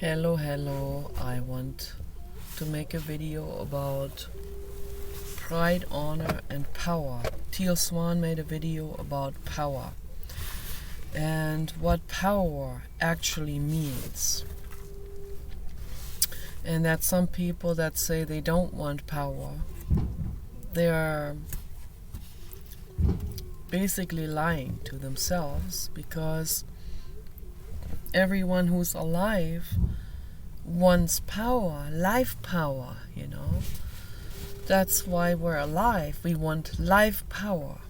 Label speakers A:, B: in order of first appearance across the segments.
A: Hello, I want to make a video about pride, honor, and power. Teal Swan made a video about power and what power actually means. And that some people that say they don't want power, they are basically lying to themselves, because everyone who's alive wants power, life power, That's why we're alive. We want life power.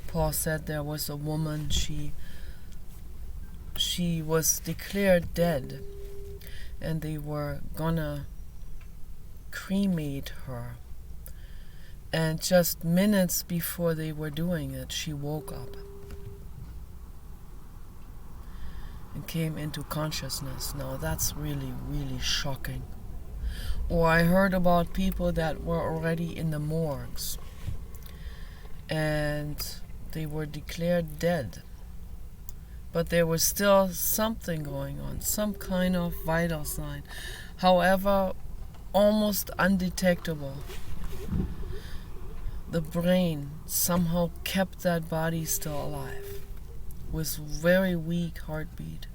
A: Paul said there was a woman, she was declared dead, and they were gonna cremate her. And just minutes before they were doing it, she woke up and came into consciousness. Now that's really, really shocking. Or I heard about people that were already in the morgues and they were declared dead, but there was still something going on, some kind of vital sign, however almost undetectable. The brain somehow kept that body still alive with very weak heartbeat.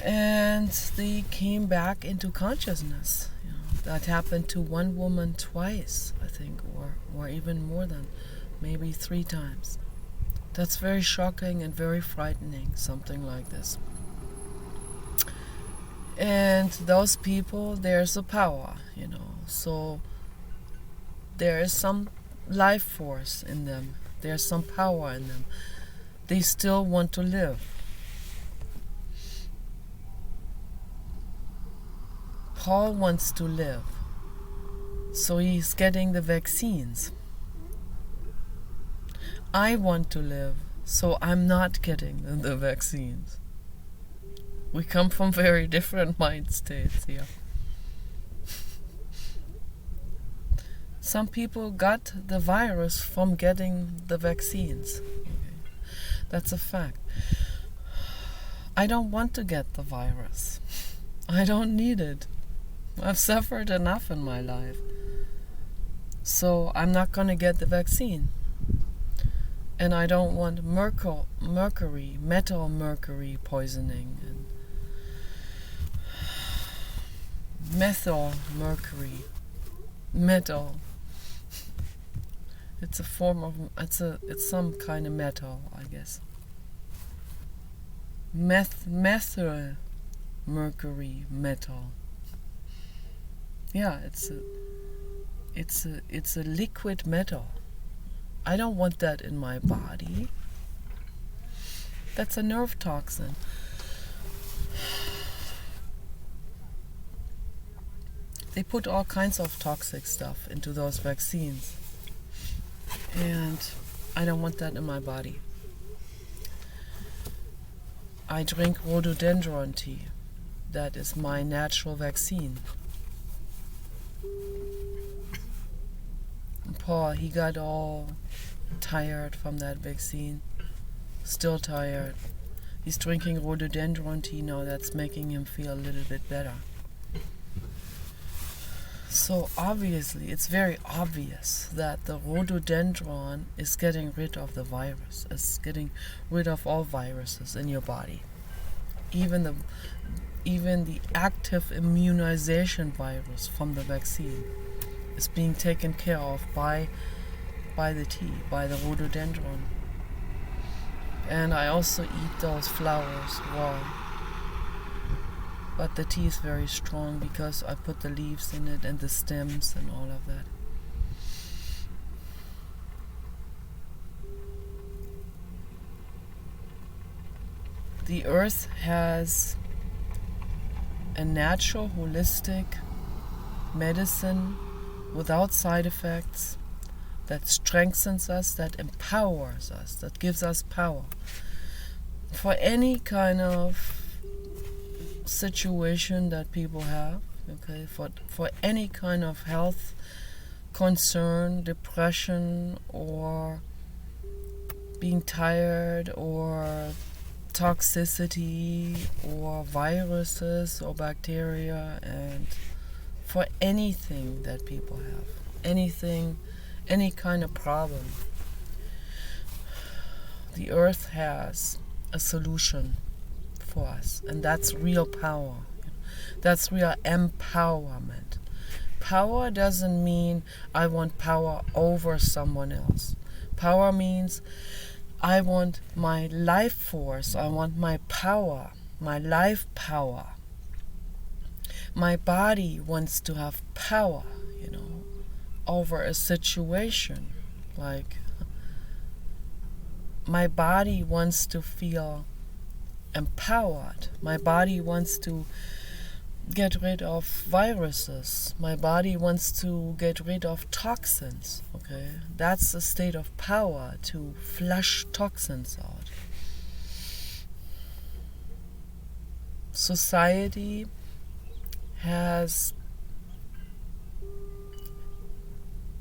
A: And they came back into consciousness. That happened to one woman twice, I think, or even more than, maybe 3 times. That's very shocking and very frightening, something like this. And those people, there's a power, so there is some life force in them. There's some power in them. They still want to live. Paul wants to live, so he's getting the vaccines. I want to live, so I'm not getting the vaccines. We come from very different mind states here. Some people got the virus from getting the vaccines. Okay. That's a fact. I don't want to get the virus. I don't need it. I've suffered enough in my life. So I'm not going to get the vaccine. And I don't want metal mercury poisoning and methyl mercury. Metal. It's a form of, it's some kind of metal, I guess. Methyl mercury metal. Yeah, it's a liquid metal. I don't want that in my body. That's a nerve toxin. They put all kinds of toxic stuff into those vaccines. And I don't want that in my body. I drink rhododendron tea. That is my natural vaccine. Paul, he got all tired from that vaccine. Still tired. He's drinking rhododendron tea now. That's making him feel a little bit better. So obviously, it's very obvious that the rhododendron is getting rid of the virus. It's getting rid of all viruses in your body. Even the active immunization virus from the vaccine is being taken care of by the tea, by the rhododendron. And I also eat those flowers raw. But the tea is very strong because I put the leaves in it and the stems and all of that. The earth has a natural, holistic medicine without side effects that strengthens us, that empowers us, that gives us power for any kind of situation that people have, okay, for any kind of health concern, depression, or being tired, or toxicity or viruses or bacteria, and for anything that people have, anything, any kind of problem. The earth has a solution for us, and that's real power. That's real empowerment. Power doesn't mean I want power over someone else. Power means I want my life force, I want my power, my life power. My body wants to have power, over a situation. Like, my body wants to feel empowered. My body wants to get rid of viruses. My body wants to get rid of toxins. Okay, that's a state of power, to flush toxins out. Society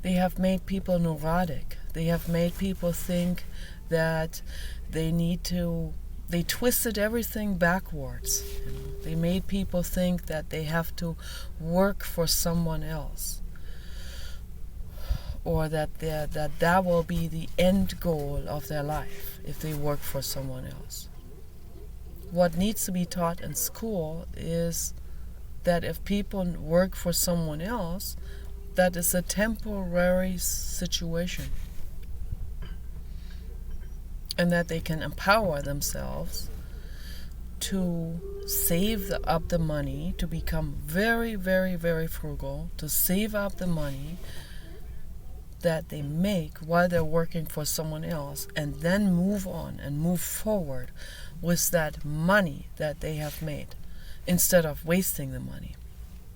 A: they have made people neurotic. They have made people think that they twisted everything backwards. They made people think that they have to work for someone else, or that will be the end goal of their life if they work for someone else. What needs to be taught in school is that if people work for someone else, that is a temporary situation, and that they can empower themselves to save up the money, to become very, very, very frugal, to save up the money that they make while they're working for someone else, and then move on and move forward with that money that they have made, instead of wasting the money,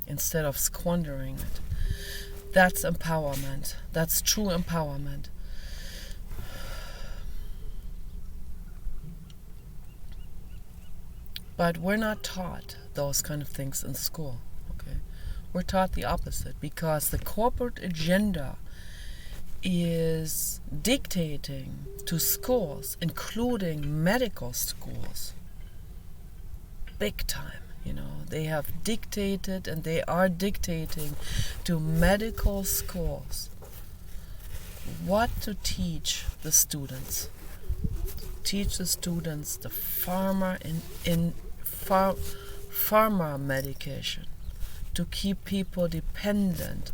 A: instead of squandering it. That's empowerment. That's true empowerment. But we're not taught those kind of things in school. Okay, we're taught the opposite, because the corporate agenda is dictating to schools, including medical schools, big time. They have dictated, and they are dictating to medical schools what to teach the students. Teach the students the pharma medication, to keep people dependent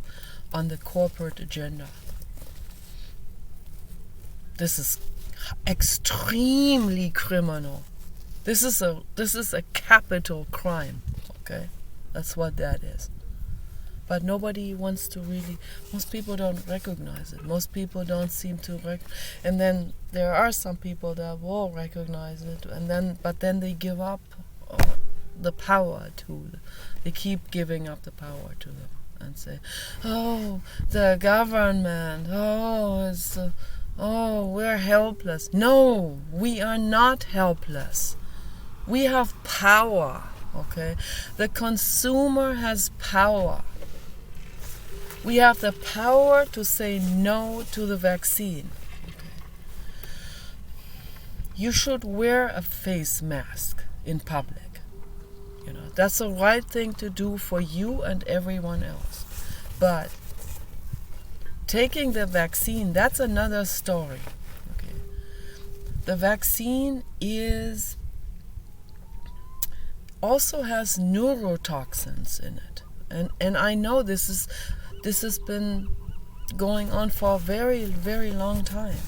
A: on the corporate agenda. This is extremely criminal. This is a capital crime. Okay, that's what that is. But nobody wants to really. Most people don't recognize it. Most people don't seem to and then there are some people that will recognize it, but then they give up the power to. They keep giving up the power to them and say, "Oh, the government. We're helpless." No, we are not helpless. We have power. Okay, the consumer has power. We have the power to say no to the vaccine. Okay. You should wear a face mask in public. That's the right thing to do for you and everyone else. But taking the vaccine, that's another story. Okay. The vaccine also has neurotoxins in it. And I know this has been going on for a very, very long time.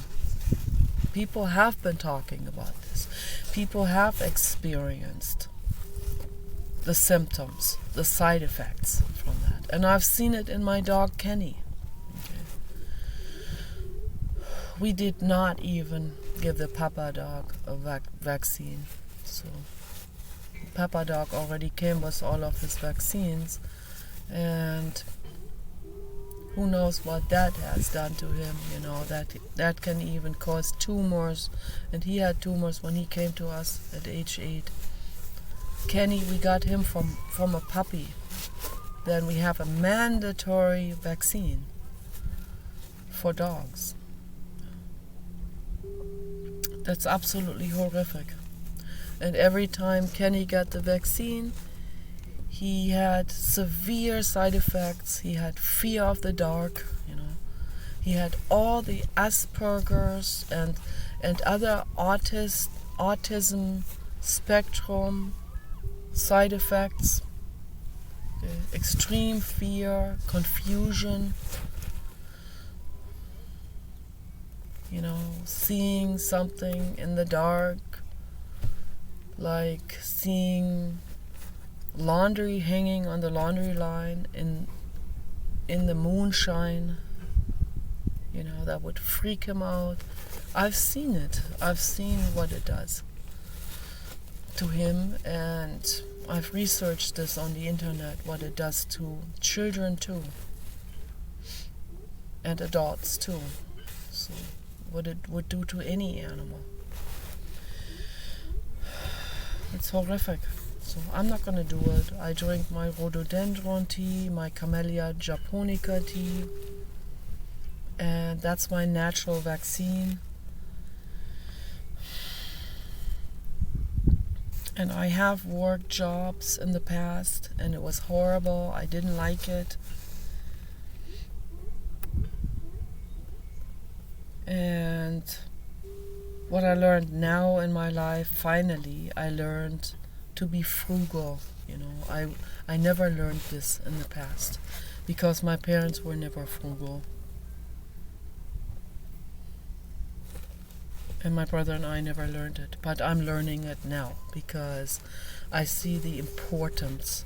A: People have been talking about this. People have experienced the symptoms, the side effects from that. And I've seen it in my dog Kenny. Okay. We did not even give the Papa dog a vaccine. So Papa dog already came with all of his vaccines, and who knows what that has done to him. That can even cause tumors, and he had tumors when he came to us at age 8. Kenny, we got him from a puppy. Then we have a mandatory vaccine for dogs. That's absolutely horrific. And every time Kenny got the vaccine, he had severe side effects. He had fear of the dark, He had all the Asperger's and other autism spectrum side effects. Extreme fear, confusion, seeing something in the dark, like seeing laundry hanging on the laundry line in the moonshine, that would freak him out. I've seen it. I've seen what it does to him, and I've researched this on the internet, what it does to children too, and adults too. So what it would do to any animal. It's horrific. So I'm not going to do it. I drink my rhododendron tea, my Camellia japonica tea, and that's my natural vaccine. And I have worked jobs in the past, and it was horrible. I didn't like it. And what I learned now in my life, finally, I learned to be frugal. I never learned this in the past because my parents were never frugal. And my brother and I never learned it. But I'm learning it now because I see the importance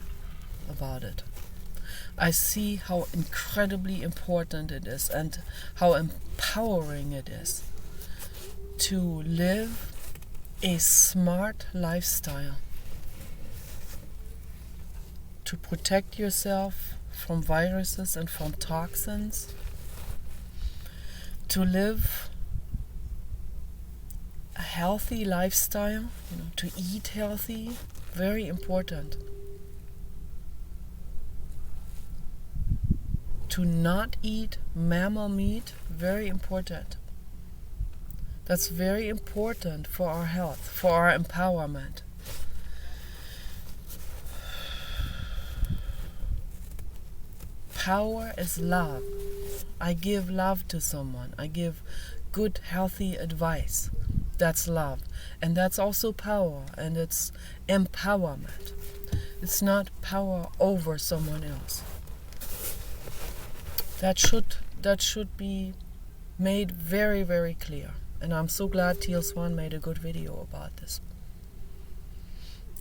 A: about it. I see how incredibly important it is and how empowering it is to live a smart lifestyle. To protect yourself from viruses and from toxins. To live a healthy lifestyle, to eat healthy, very important. To not eat mammal meat, very important. That's very important for our health, for our empowerment. Power is love. I give love to someone. I give good, healthy advice. That's love. And that's also power, and it's empowerment. It's not power over someone else. That should be made very, very clear. And I'm so glad Teal Swan made a good video about this.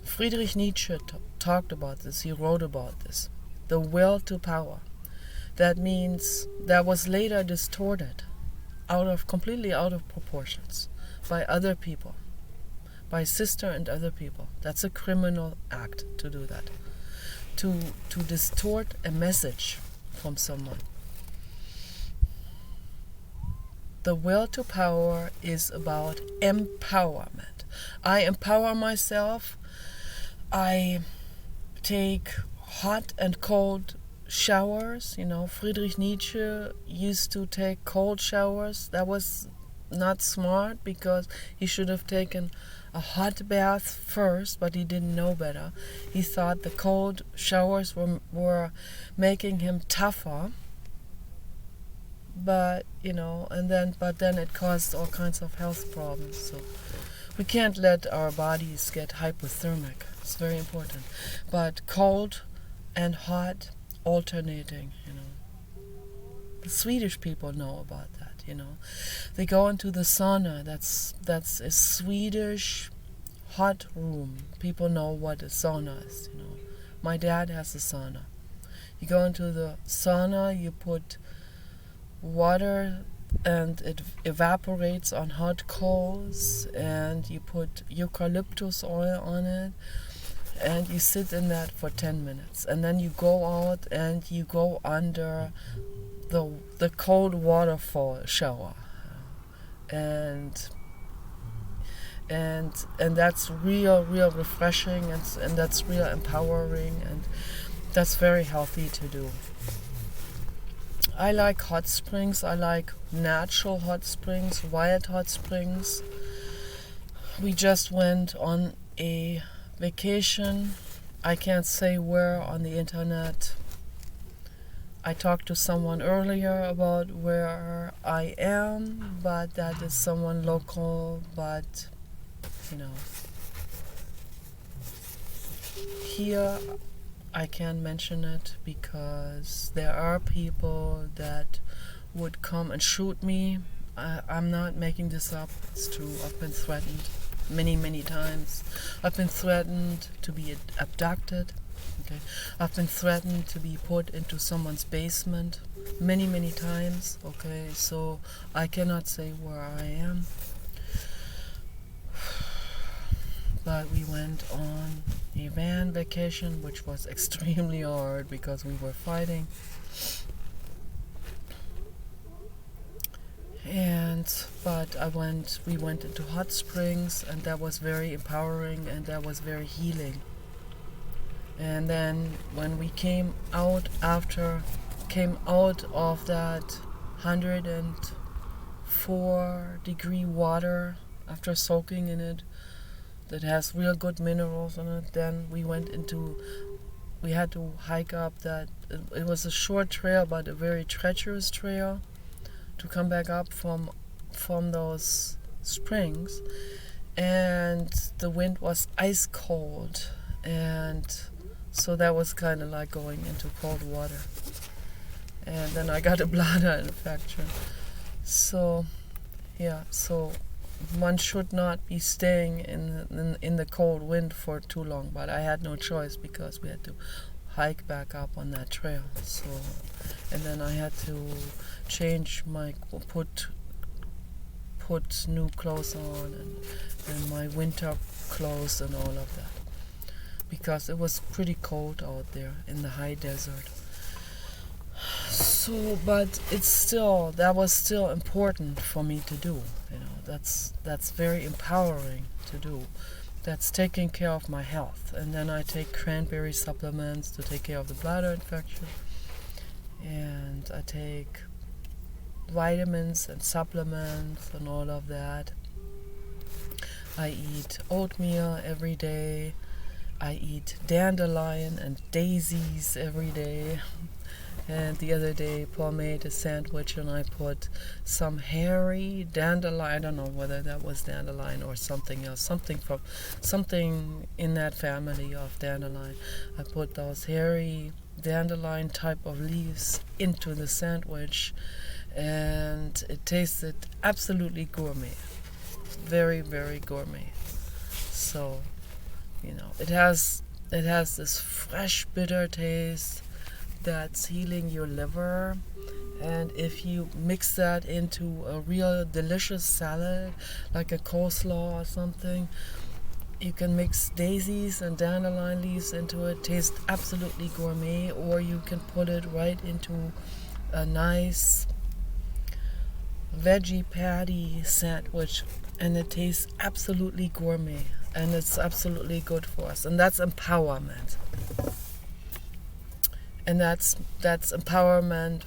A: Friedrich Nietzsche talked about this. He wrote about this. The will to power. That means that was later distorted, completely out of proportions, by other people, by sister and other people. That's a criminal act to do that, to distort a message from someone. The will to power is about empowerment. I empower myself. I take hot and cold showers. Friedrich Nietzsche used to take cold showers. That was not smart because he should have taken a hot bath first, but he didn't know better. He thought the cold showers were making him tougher. But then it caused all kinds of health problems. So we can't let our bodies get hypothermic. It's very important. But cold and hot alternating, The Swedish people know about that, They go into the sauna. That's a Swedish hot room. People know what a sauna is, My dad has a sauna. You go into the sauna, you put water and it evaporates on hot coals, and you put eucalyptus oil on it, and you sit in that for 10 minutes, and then you go out and you go under the cold waterfall shower, and that's real refreshing, and that's real empowering, and that's very healthy to do. I like hot springs. I like natural hot springs, wild hot springs. We just went on a vacation. I can't say where on the internet. I talked to someone earlier about where I am, but that is someone local, but here I can't mention it because there are people that would come and shoot me. I'm not making this up, it's true. I've been threatened many times. I've been threatened to be abducted. Okay, I've been threatened to be put into someone's basement many times. Okay, so I cannot say where I am. But we went on a van vacation, which was extremely hard because we were fighting. But we went into hot springs, and that was very empowering, and that was very healing. And then when we came out of that 104-degree water after soaking in it, that has real good minerals in it, then we had to hike up that, it was a short trail but a very treacherous trail to come back up from those springs, and the wind was ice cold, and so that was kind of like going into cold water, and then I got a bladder infection. So one should not be staying in the cold wind for too long, but I had no choice because we had to hike back up on that trail. So, and then I had to change put new clothes on and my winter clothes and all of that, because it was pretty cold out there in the high desert. So, but that was still important for me to do. That's very empowering to do. That's taking care of my health. And then I take cranberry supplements to take care of the bladder infection. And I take vitamins and supplements and all of that. I eat oatmeal every day. I eat dandelion and daisies every day. And the other day, Paul made a sandwich and I put some hairy dandelion. I don't know whether that was dandelion or something else. Something in that family of dandelion. I put those hairy dandelion type of leaves into the sandwich, and it tasted absolutely gourmet. Very, very gourmet. So, it has this fresh, bitter taste that's healing your liver, and if you mix that into a real delicious salad like a coleslaw or something, you can mix daisies and dandelion leaves into it. Tastes absolutely gourmet. Or you can put it right into a nice veggie patty sandwich, and it tastes absolutely gourmet, and it's absolutely good for us. And that's empowerment. And that's empowerment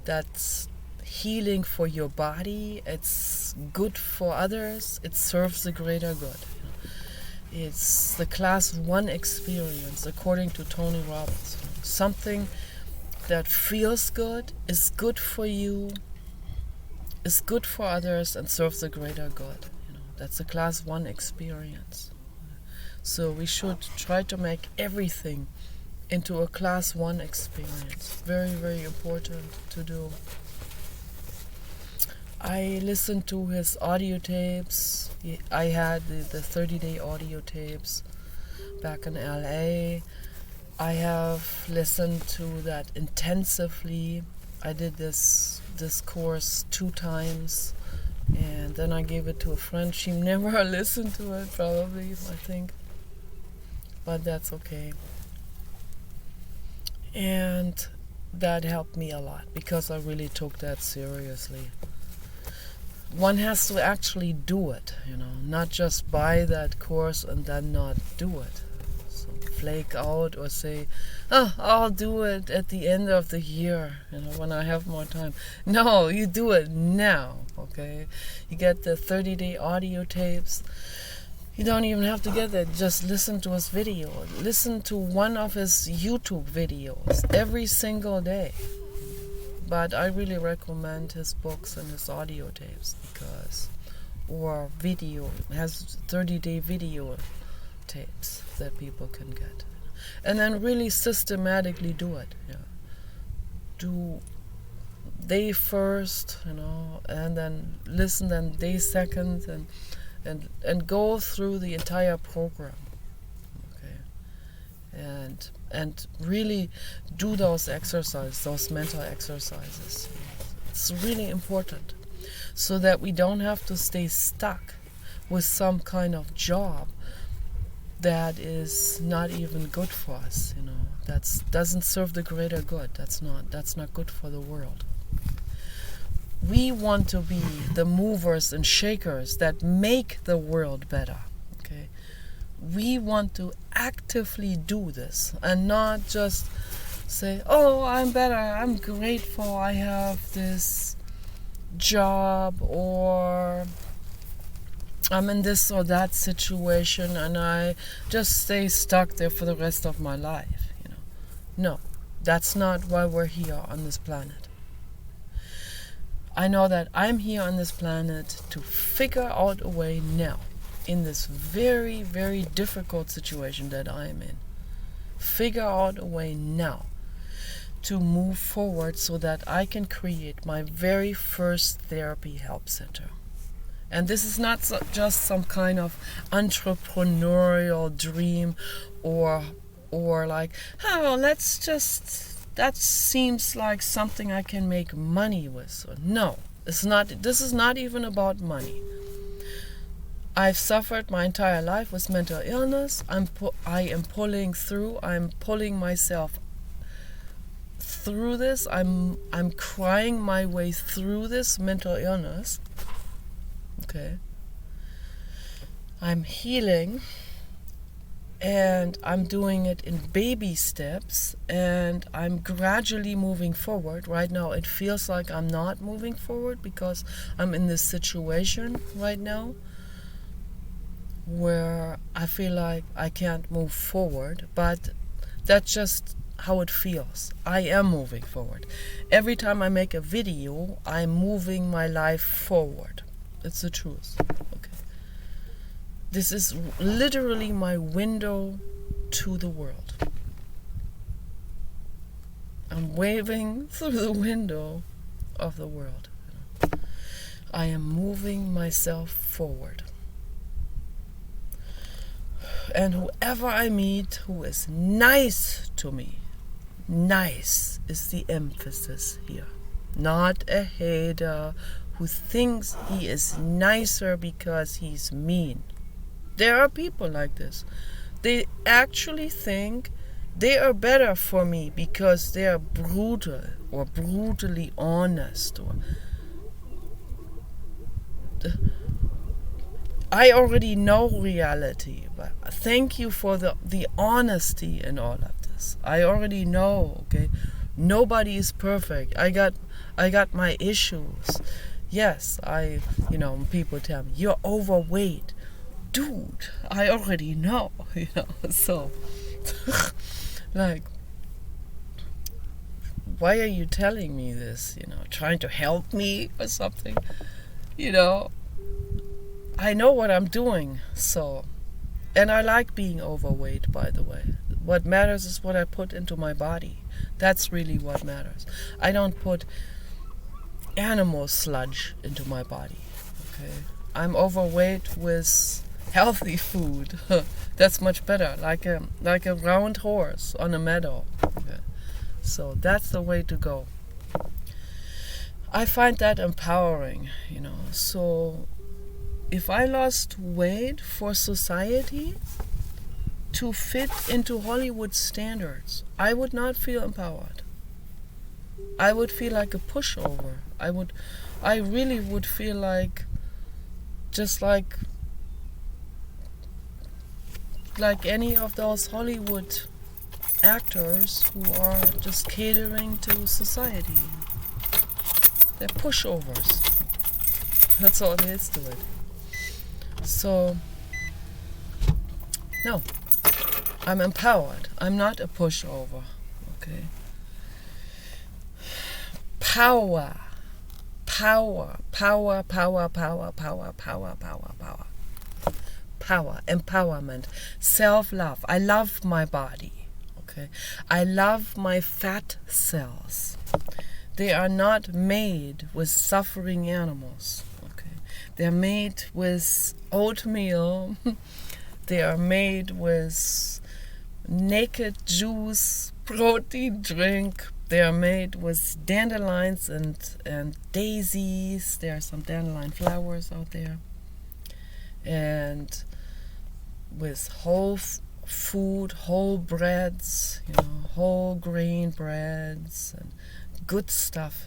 A: that's healing for your body. It's good for others. It serves the greater good. It's the class 1 experience, according to Tony Robbins. Something that feels good, is good for you, is good for others, and serves the greater good. That's a class 1 experience. So we should try to make everything into a class 1 experience. Very, very important to do. I listened to his audio tapes. I had the 30-day audio tapes back in LA. I have listened to that intensively. I did this course 2 times, and then I gave it to a friend. She never listened to it, probably, I think. But that's okay. And that helped me a lot because I really took that seriously. One has to actually do it, not just buy that course and then not do it. So flake out or say, I'll do it at the end of the year, when I have more time. No, you do it now, okay? You get the 30-day audio tapes. You don't even have to get that. Just listen to his video. Listen to one of his YouTube videos every single day. But I really recommend his books and his audio tapes or video. It has 30-day video tapes that people can get. And then really systematically do it. Yeah. Do day first, and then listen then day second, and go through the entire program. Okay. And really do those exercises, those mental exercises. It's really important, so that we don't have to stay stuck with some kind of job that is not even good for us. That doesn't serve the greater good. That's not good for the world. We want to be the movers and shakers that make the world better. Okay, we want to actively do this and not just say, "Oh, I'm better. I'm grateful. I have this job, or I'm in this or that situation, and I just stay stuck there for the rest of my life." No, that's not why we're here on this planet. I know that I'm here on this planet to figure out a way now, in this very, very difficult situation that I'm in. Figure out a way now to move forward so that I can create my very first therapy help center. And this is not just some kind of entrepreneurial dream or like, that seems like something I can make money with. So no, it's not. This is not even about money. I've suffered my entire life with mental illness. I am pulling through. I'm pulling myself through this. I'm crying my way through this mental illness. Okay. I'm healing. And I'm doing it in baby steps, and I'm gradually moving forward. Right now it feels like I'm not moving forward because I'm in this situation right now where I feel like I can't move forward, but that's just how it feels. I am moving forward. Every time I make a video, I'm moving my life forward. It's the truth. Okay. This is literally my window to the world. I'm waving through the window of the world. I am moving myself forward. And whoever I meet who is nice to me, nice is the emphasis here. Not a hater who thinks he is nicer because he's mean. There are people like this. They actually think they are better for me because they are brutal or brutally honest. I already know reality, but thank you for the honesty in all of this. I already know, okay? Nobody is perfect. I got my issues. Yes, people tell me, "You're overweight." Dude, I already know, so, like, why are you telling me this, trying to help me or something, I know what I'm doing, so, and I like being overweight, by the way. What matters is what I put into my body. That's really what matters. I don't put animal sludge into my body, okay? I'm overweight with healthy food. That's much better, like a round horse on a meadow. Okay. So that's the way to go. I find that empowering, So if I lost weight for society to fit into Hollywood standards, I would not feel empowered. I would feel like a pushover. I really would feel like just like any of those Hollywood actors who are just catering to society. They're pushovers. That's all there is to it. So No, I'm empowered. I'm not a pushover. Okay. Power. Power. Power, power, power, power, power, power, power. Power, empowerment, self-love. I love my body. Okay. I love my fat cells. They are not made with suffering animals. Okay. They're made with oatmeal. They are made with naked juice, protein drink. They are made with dandelions and daisies. There are some dandelion flowers out there. And with whole food, whole breads, whole grain breads and good stuff,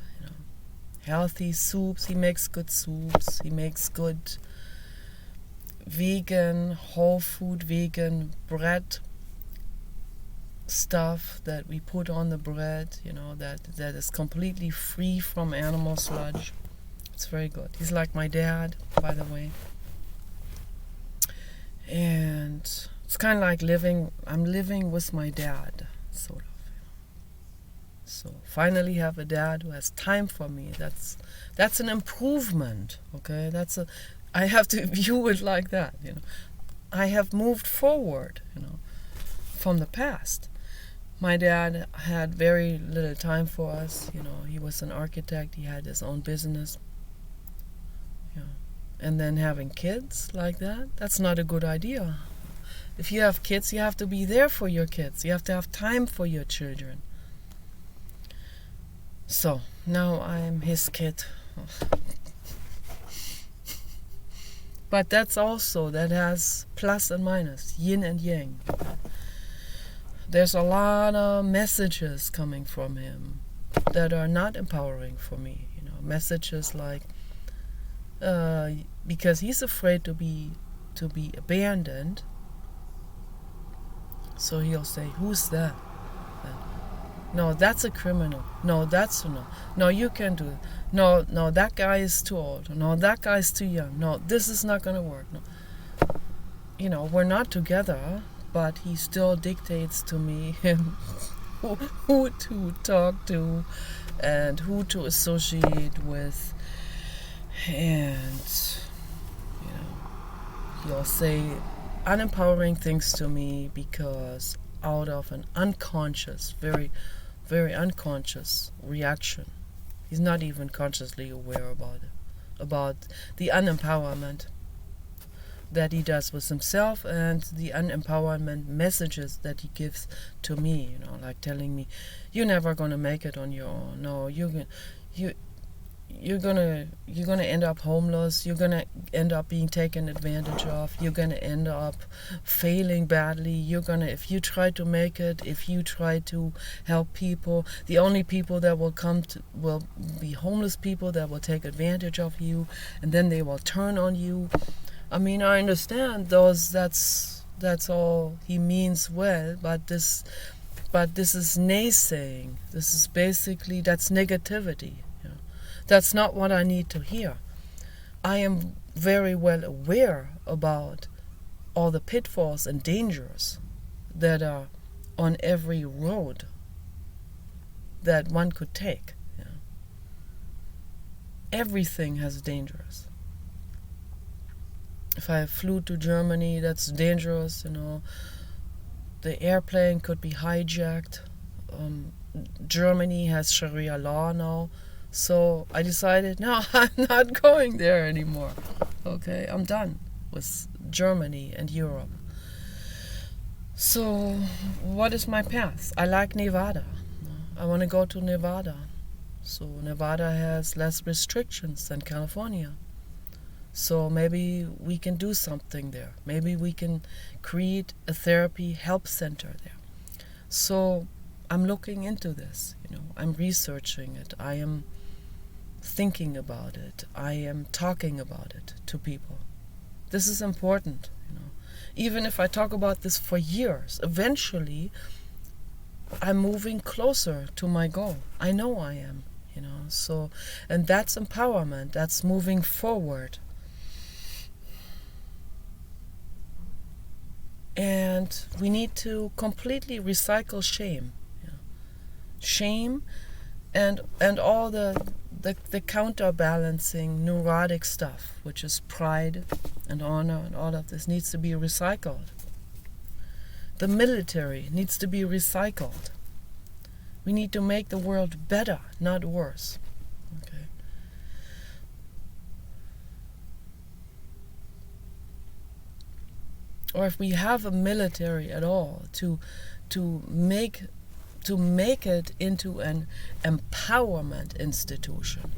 A: healthy soups. He makes good soups. He makes good vegan, whole food vegan bread stuff that we put on the bread, that is completely free from animal sludge. It's very good. He's like my dad, by the way. And it's kind of like I'm living with my dad, sort of. So finally have a dad who has time for me. That's an improvement, okay? I have to view it like that, I have moved forward, from the past. My dad had very little time for us, he was an architect, he had his own business. And then having kids like that's not a good idea. If you have kids, you have to be there for your kids. You have to have time for your children. So, now I'm his kid. But that has plus and minus, yin and yang. There's a lot of messages coming from him that are not empowering for me. Messages like, because he's afraid to be abandoned. So he'll say, "Who's that?" No, that's a criminal. No, no, you can't do it. No, that guy is too old. No, that guy's too young. No, this is not going to work. No. We're not together, but he still dictates to me who to talk to and who to associate with. And, he'll say unempowering things to me because out of an unconscious, very, very unconscious reaction. He's not even consciously aware about the unempowerment that he does with himself and the unempowerment messages that he gives to me, like telling me, "You're never gonna make it on your own. No, you're gonna end up homeless. You're gonna end up being taken advantage of. You're gonna end up failing badly. If you try to make it, if you try to help people, the only people that will will be homeless people that will take advantage of you, and then they will turn on you." I mean, I understand that's all he means well, but this is naysaying. This is basically, that's negativity. That's not what I need to hear. I am very well aware about all the pitfalls and dangers that are on every road that one could take. Everything has dangers. If I flew to Germany, that's dangerous, The airplane could be hijacked. Germany has Sharia law now. So I decided, no, I'm not going there anymore. Okay, I'm done with Germany and Europe. So what is my path? I like Nevada. I want to go to Nevada. So Nevada has less restrictions than California. So maybe we can do something there. Maybe we can create a therapy help center there. So I'm looking into this, I'm researching it. I am thinking about it. I am talking about it to people. This is important, Even if I talk about this for years, eventually I'm moving closer to my goal. I know I am, So, and that's empowerment. That's moving forward. And we need to completely recycle shame. Shame and all the counterbalancing neurotic stuff, which is pride and honor, and all of this needs to be recycled. The military needs to be recycled. We need to make the world better, not worse. Okay. Or if we have a military at all, to make it into an empowerment institution,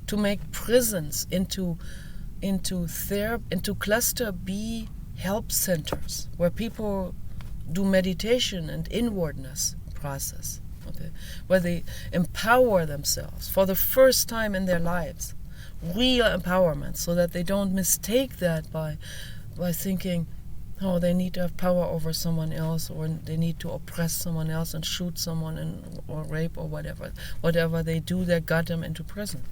A: to make prisons into cluster B help centers where people do meditation and inwardness process, okay, where they empower themselves for the first time in their lives, real empowerment, so that they don't mistake that by thinking, oh, they need to have power over someone else, or they need to oppress someone else and shoot someone or rape or whatever. Whatever they do, they got them into prison.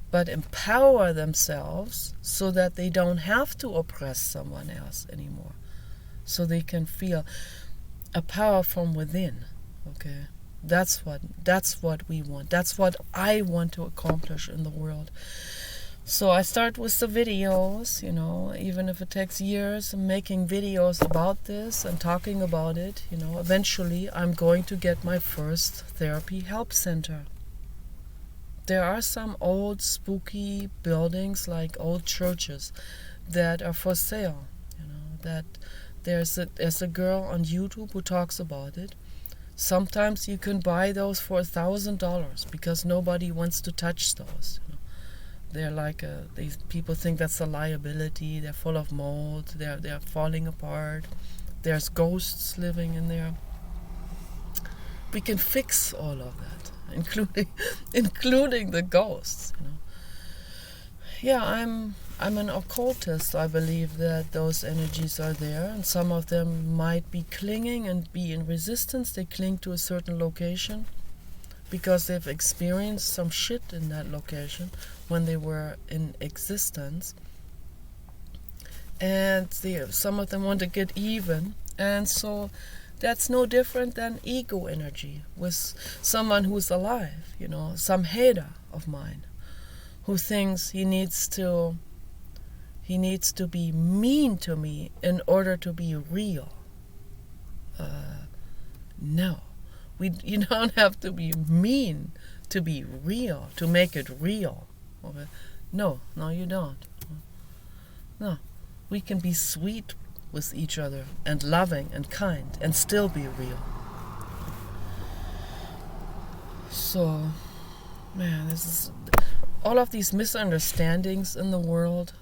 A: But empower themselves so that they don't have to oppress someone else anymore. So they can feel a power from within. Okay? That's what we want. That's what I want to accomplish in the world. So I start with the videos, even if it takes years, I'm making videos about this and talking about it, eventually I'm going to get my first therapy help center. There are some old spooky buildings, like old churches, that are for sale, that there's a girl on YouTube who talks about it. Sometimes you can buy those for $1,000 because nobody wants to touch those. They're like these people think that's a liability. They're full of mold. They're falling apart. There's ghosts living in there. We can fix all of that, including the ghosts. Yeah, I'm an occultist. I believe that those energies are there, and some of them might be clinging and be in resistance. They cling to a certain location because they've experienced some shit in that location when they were in existence, and some of them want to get even, and so that's no different than ego energy with someone who's alive, some hater of mine who thinks he needs to be mean to me in order to be real. No. You don't have to be mean to be real, to make it real. Okay? No, you don't. No, we can be sweet with each other and loving and kind and still be real. So, man, this is all of these misunderstandings in the world.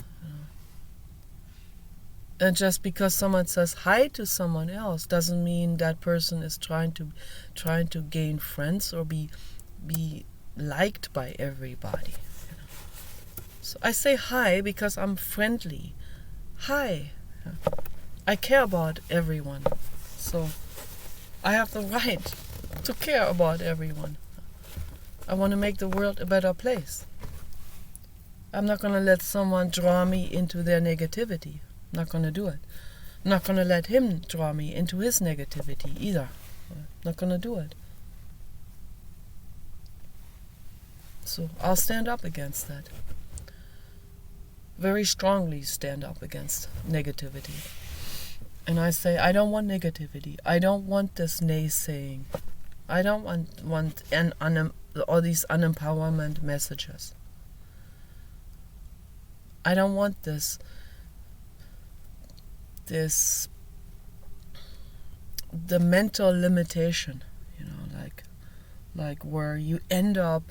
A: And just because someone says hi to someone else doesn't mean that person is trying to gain friends or be liked by everybody. So I say hi because I'm friendly. Hi. I care about everyone. So I have the right to care about everyone. I want to make the world a better place. I'm not going to let someone draw me into their negativity. I'm not going to do it. I'm not going to let him draw me into his negativity either. I'm not going to do it. So I'll stand up against that. Very strongly stand up against negativity. And I say, I don't want negativity. I don't want this naysaying. I don't want all these unempowerment messages. I don't want this the mental limitation, like where you end up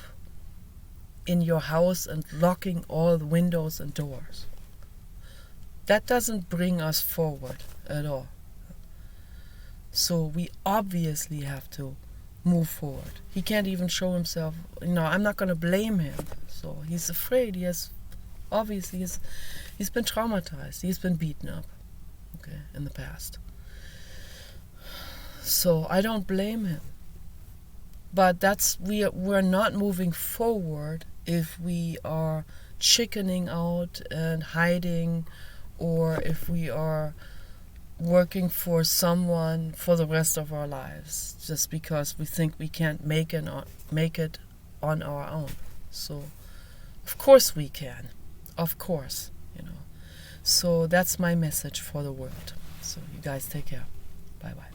A: in your house and locking all the windows and doors. That doesn't bring us forward at all. So we obviously have to move forward. He can't even show himself. I'm not going to blame him. So he's afraid. He's been traumatized. He's been beaten up, in the past. So I don't blame him. But we're not moving forward if we are chickening out and hiding or if we are working for someone for the rest of our lives just because we think we can't make it on our own. So of course we can, of course, so that's my message for the world. So you guys take care. Bye bye.